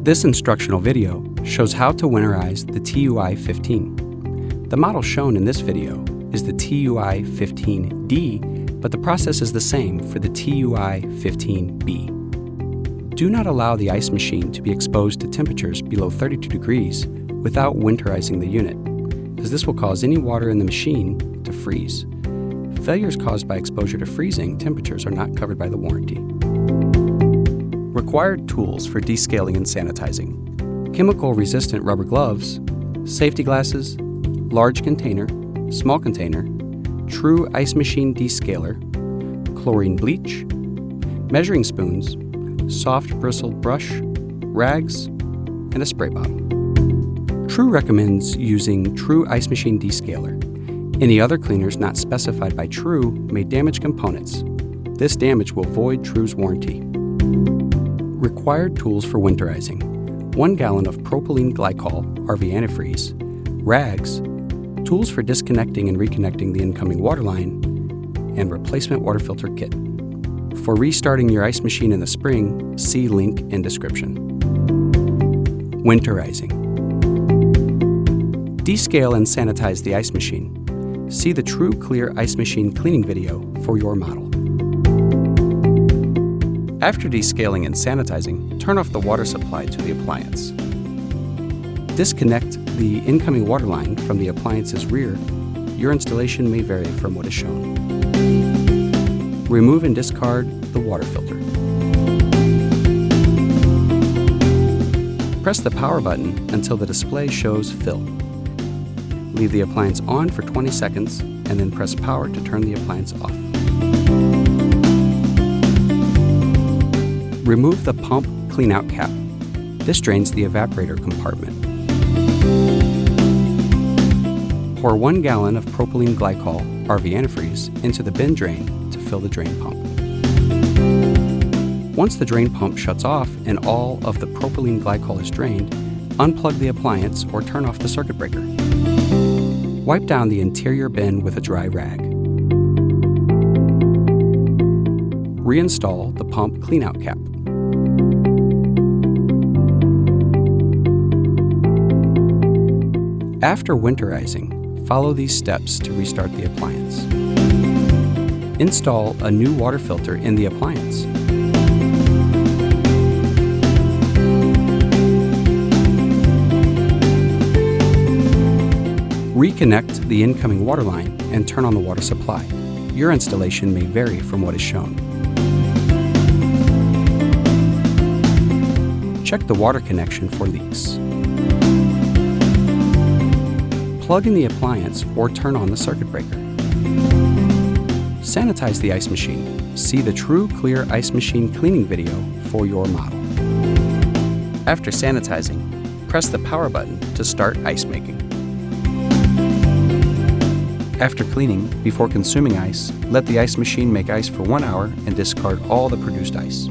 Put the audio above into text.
This instructional video shows how to winterize the TUI-15. The model shown in this video is the TUI-15D, but the process is the same for the TUI-15B. Do not allow the ice machine to be exposed to temperatures below 32 degrees without winterizing the unit, as this will cause any water in the machine to freeze. Failures caused by exposure to freezing temperatures are not covered by the warranty. Required tools for descaling and sanitizing: chemical-resistant rubber gloves, safety glasses, large container, small container, true ice machine descaler, chlorine bleach, measuring spoons, soft bristled brush, rags, and a spray bottle. True recommends using True Ice Machine Descaler. Any other cleaners not specified by True may damage components. This damage will void True's warranty. Required tools for winterizing: 1 gallon of propylene glycol RV antifreeze, rags, tools for disconnecting and reconnecting the incoming water line, and replacement water filter kit. For restarting your ice machine in the spring, see link in description. Winterizing. Descale and sanitize the ice machine. See the True Clear Ice Machine cleaning video for your model. After descaling and sanitizing, turn off the water supply to the appliance. Disconnect the incoming water line from the appliance's rear. Your installation may vary from what is shown. Remove and discard the water filter. Press the power button until the display shows fill. Leave the appliance on for 20 seconds and then press power to turn the appliance off. Remove the pump cleanout cap. This drains the evaporator compartment. Pour 1 gallon of propylene glycol RV antifreeze into the bin drain to fill the drain pump. Once the drain pump shuts off and all of the propylene glycol is drained, unplug the appliance or turn off the circuit breaker. Wipe down the interior bin with a dry rag. Reinstall the pump cleanout cap. After winterizing, follow these steps to restart the appliance. Install a new water filter in the appliance. Reconnect the incoming water line and turn on the water supply. Your installation may vary from what is shown. Check the water connection for leaks. Plug in the appliance or turn on the circuit breaker. Sanitize the ice machine. See the True Clear Ice Machine cleaning video for your model. After sanitizing, press the power button to start ice making. After cleaning, before consuming ice, let the ice machine make ice for 1 hour and discard all the produced ice.